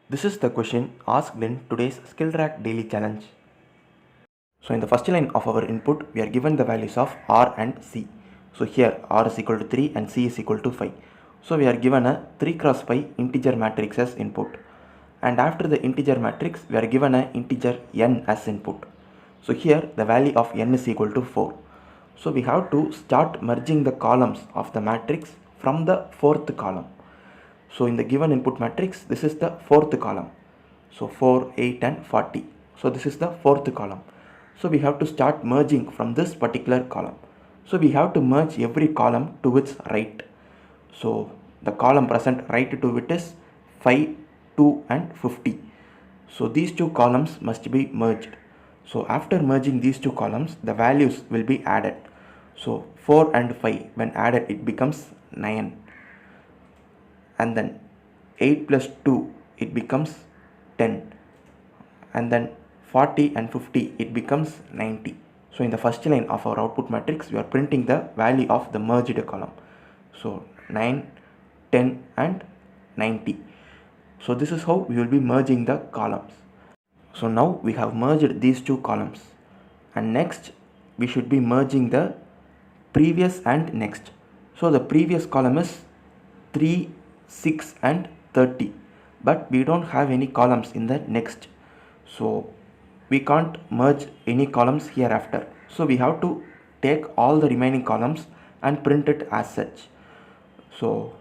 This is the question asked in today's SkillTrack daily challenge. So in the first line of our input, we are given the values of R and C. So here R is equal to 3 and C is equal to 5. So we are given a 3 cross 5 integer matrix as input. And after the integer matrix, we are given an integer n as input. So here the value of n is equal to 4. So we have to start merging the columns of the matrix from the fourth column. So in the given input matrix, this is the fourth column. So 4, 8 and 40. So this is the fourth column. So we have to start merging from this particular column. So we have to merge every column to its right. So the column present right to it is 5, 2 and 50. So these two columns must be merged. So after merging these two columns, the values will be added. So 4 and 5 when added it becomes 9. And then 8 plus 2 it becomes 10. And then 40 and 50 it becomes 90. So in the first line of our output matrix, we are printing the value of the merged column. So 9, 10 and 90. So this is how we will be merging the columns. So now we have merged these two columns, and next we should be merging the previous and next. So the previous column is 3, 6 and 30, but we don't have any columns in the next. So we can't merge any columns hereafter. So we have to take all the remaining columns and print it as such. So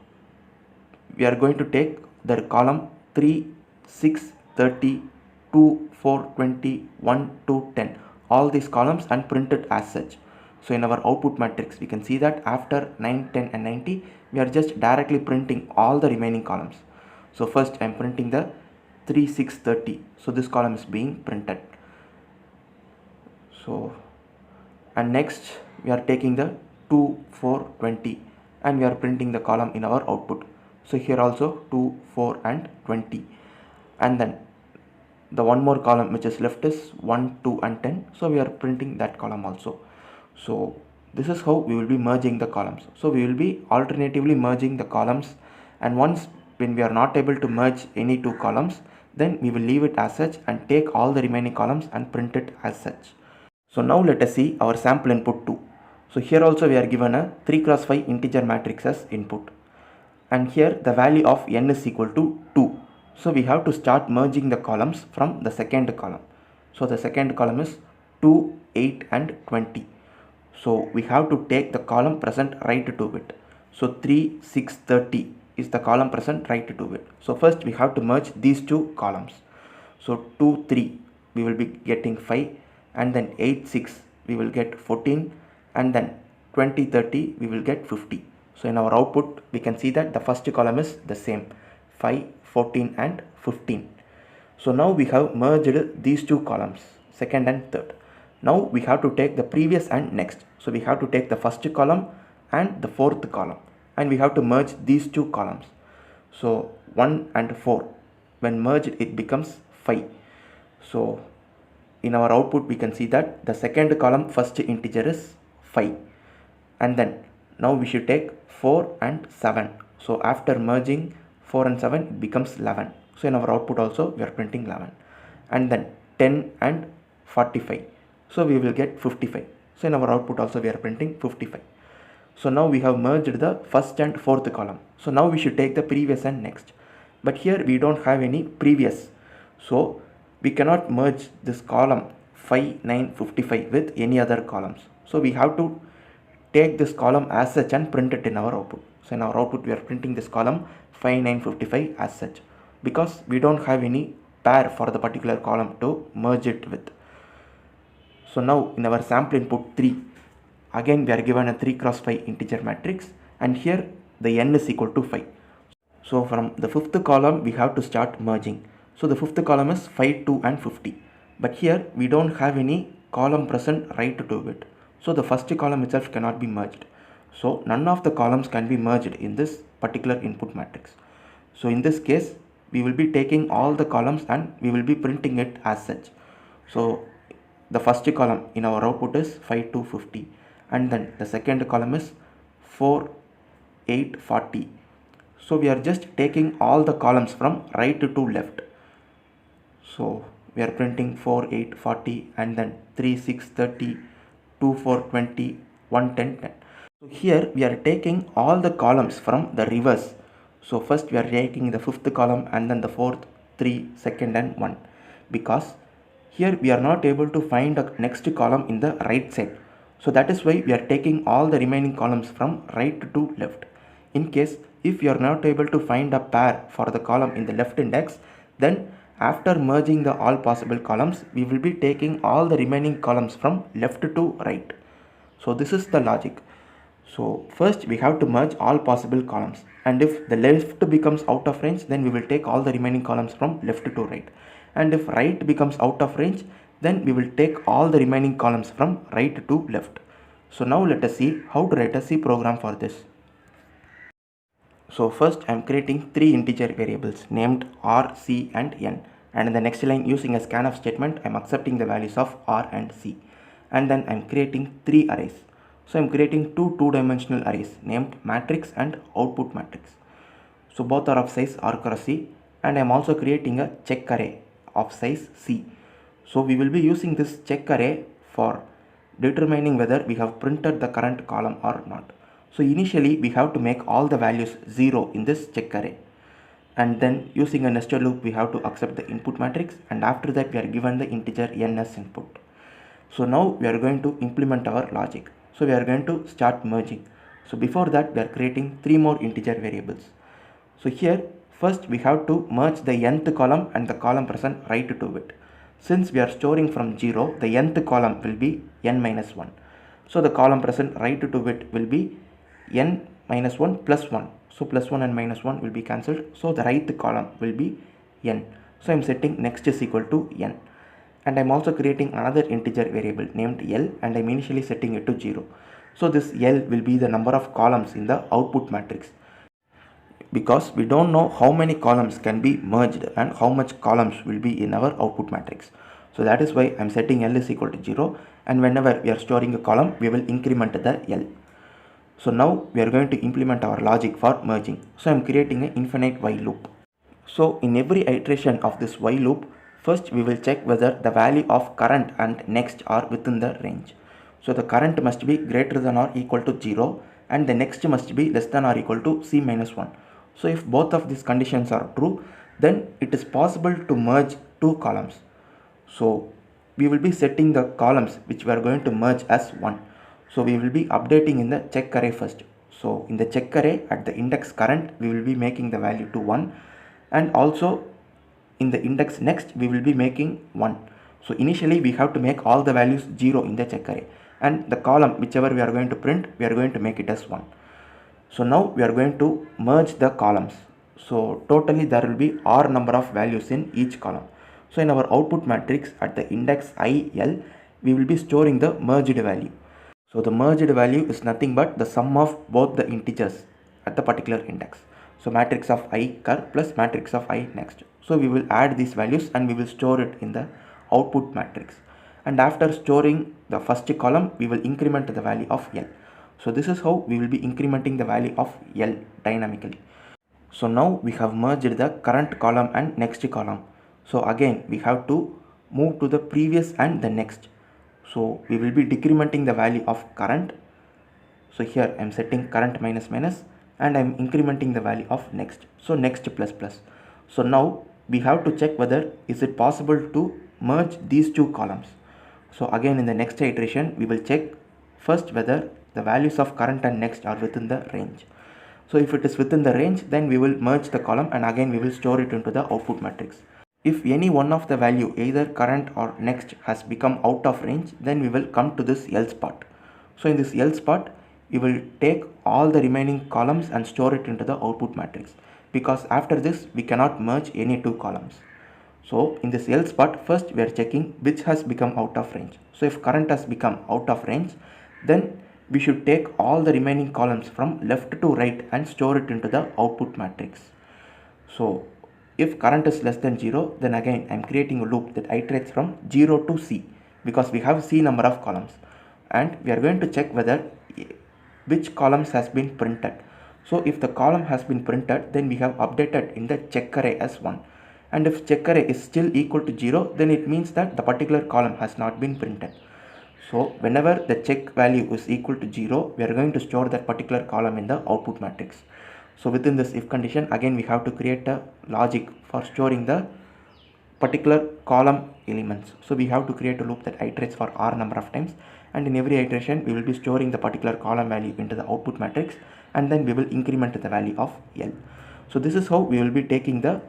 we are going to take the column 3, 6, 30, 2, 4, 20, 1, 2, 10, all these columns and print it as such. So in our output matrix, we can see that after 9, 10 and 90, we are just directly printing all the remaining columns. So first I am printing the 3, 6, 30. So this column is being printed. So and next we are taking the 2, 4, 20 and we are printing the column in our output. So here also 2, 4 and 20. And then the one more column which is left is 1, 2 and 10. So we are printing that column also. So this is how we will be merging the columns. So we will be alternatively merging the columns, and once when we are not able to merge any two columns, then we will leave it as such and take all the remaining columns and print it as such. So now let us see our sample input 2. So here also we are given a 3 cross 5 integer matrix as input, and here the value of n is equal to 2. So we have to start merging the columns from the second column. So the second column is 2, 8 and 20. So we have to take the column present right to it. So 3, 6, 30 is the column present right to it. So first we have to merge these two columns. So 2, 3 we will be getting 5, and then 8, 6 we will get 14, and then 20, 30 we will get 50. So in our output we can see that the first column is the same, 5, 14 and 15. So now we have merged these two columns, second and third. Now we have to take the previous and next. So we have to take the first column and the fourth column, and we have to merge these two columns. So 1 and 4 when merged it becomes 5. So in our output we can see that the second column first integer is 5, and then now we should take 4 and 7. So after merging 4 and 7 it becomes 11. So in our output also we are printing 11, and then 10 and 45. So we will get 55. So in our output also we are printing 55. So now we have merged the first and fourth column. So now we should take the previous and next, but here we don't have any previous. So we cannot merge this column 5, 9, 55 with any other columns. So we have to take this column as such and print it in our output. So in our output we are printing this column 5, 9, 55 as such, because we don't have any pair for the particular column to merge it with. So now in our sample input 3, again we are given a 3 cross 5 integer matrix, and here the n is equal to 5. So from the fifth column we have to start merging. So the fifth column is 5, 2 and 50, but here we don't have any column present right to it. So the first column itself cannot be merged. So none of the columns can be merged in this particular input matrix. So in this case we will be taking all the columns and we will be printing it as such. So the first column in our output is 5 to 50, and then the second column is 4, 8, 40. So we are just taking all the columns from right to left. So we are printing 4, 8, 40 and then 3, 6, 30, 2, 4, 20, 1, 10, 10. So here we are taking all the columns from the reverse. So first we are taking the fifth column and then the fourth, 3, second and 1, because here we are not able to find the next column in the right side. So that is why we are taking all the remaining columns from right to left. In case if you are not able to find a pair for the column in the left index, then after merging the all possible columns, we will be taking all the remaining columns from left to right. So this is the logic. So first we have to merge all possible columns, and if the left becomes out of range, then we will take all the remaining columns from left to right, and if right becomes out of range, then we will take all the remaining columns from right to left. So now let us see how to write a C program for this. So first I am creating three integer variables named R, C and N, and in the next line using a scanf statement I am accepting the values of R and C, and then I am creating three arrays. So I am creating two-dimensional arrays named matrix and output matrix. So both are of size R cross C, and I am also creating a check array of size C. So we will be using this check array for determining whether we have printed the current column or not. So initially we have to make all the values 0 in this check array, and then using a nested loop we have to accept the input matrix, and after that we are given the integer n as input. So now we are going to implement our logic. So we are going to start merging. So before that we are creating three more integer variables. So here first we have to merge the nth column and the column present right to it. Since we are storing from 0, the nth column will be n minus 1. So the column present right to it will be n minus 1 plus 1. So plus 1 and minus 1 will be cancelled. So the right column will be n. So I am setting next is equal to n. And I am also creating another integer variable named L, and I am initially setting it to 0. So this L will be the number of columns in the output matrix, because we don't know how many columns can be merged and how much columns will be in our output matrix. So that is why I am setting L is equal to 0, and whenever we are storing a column we will increment the L. So now we are going to implement our logic for merging. So I am creating an infinite while loop. So in every iteration of this while loop, first we will check whether the value of current and next are within the range. So the current must be greater than or equal to 0, and the next must be less than or equal to C minus 1. So if both of these conditions are true, then it is possible to merge two columns. So we will be setting the columns which we are going to merge as 1. So we will be updating in the check array first. So in the check array at the index current we will be making the value to 1, and also in the index next we will be making 1. So initially we have to make all the values 0 in the check array, and the column whichever we are going to print we are going to make it as 1. So now we are going to merge the columns. So totally there will be r number of values in each column. So in our output matrix at the index I, L, we will be storing the merged value. So the merged value is nothing but the sum of both the integers at the particular index. So matrix of I cur plus matrix of I next. So we will add these values and we will store it in the output matrix. And after storing the first column, we will increment the value of L. So this is how we will be incrementing the value of L dynamically. So now we have merged the current column and next column. So again we have to move to the previous and the next. So we will be decrementing the value of current. So here I am setting current minus minus, and I am incrementing the value of next. So next plus plus. So now we have to check whether is it possible to merge these two columns. So again in the next iteration we will check first whether the values of current and next are within the range. So if it is within the range, then we will merge the column and again we will store it into the output matrix. If any one of the value either current or next has become out of range, then we will come to this else part. So in this else part we will take all the remaining columns and store it into the output matrix, because after this we cannot merge any two columns. So in this else part, first we are checking which has become out of range. So if current has become out of range, then we should take all the remaining columns from left to right and store it into the output matrix. So if current is less than 0, then again I am creating a loop that iterates from 0 to C, because we have C number of columns, and we are going to check whether which columns has been printed. So if the column has been printed, then we have updated in the check array as 1, and if check array is still equal to 0, then it means that the particular column has not been printed. So whenever the check value is equal to 0, we are going to store that particular column in the output matrix. So within this if condition, again we have to create a logic for storing the particular column elements. So we have to create a loop that iterates for r number of times, and in every iteration we will be storing the particular column value into the output matrix, and then we will increment the value of L. So this is how we will be taking the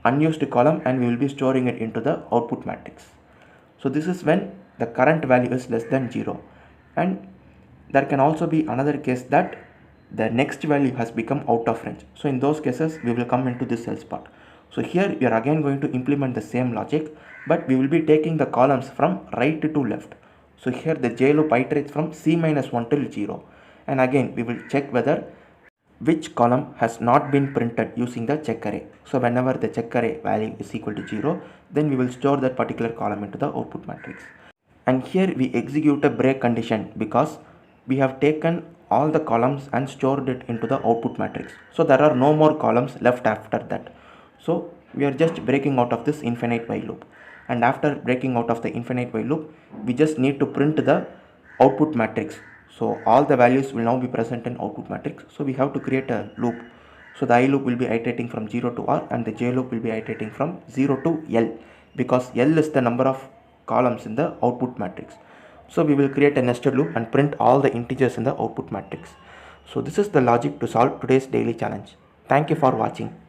unused column and we will be storing it into the output matrix. So this is when the current value is less than 0, and there can also be another case that the next value has become out of range. So in those cases we will come into this else part. So here we are again going to implement the same logic, but we will be taking the columns from right to left. So here the J loop iterates from C-1 till 0, and again we will check whether which column has not been printed using the check array. So whenever the check array value is equal to 0, then we will store that particular column into the output matrix. And here we execute a break condition because we have taken all the columns and stored it into the output matrix. So there are no more columns left after that. So we are just breaking out of this infinite while loop. And after breaking out of the infinite while loop, we just need to print the output matrix. So all the values will now be present in output matrix. So we have to create a loop. So the I loop will be iterating from 0 to R, and the J loop will be iterating from 0 to L, because L is the number of columns in the output matrix. So we will create a nested loop and print all the integers in the output matrix. So this is the logic to solve today's daily challenge. Thank you for watching.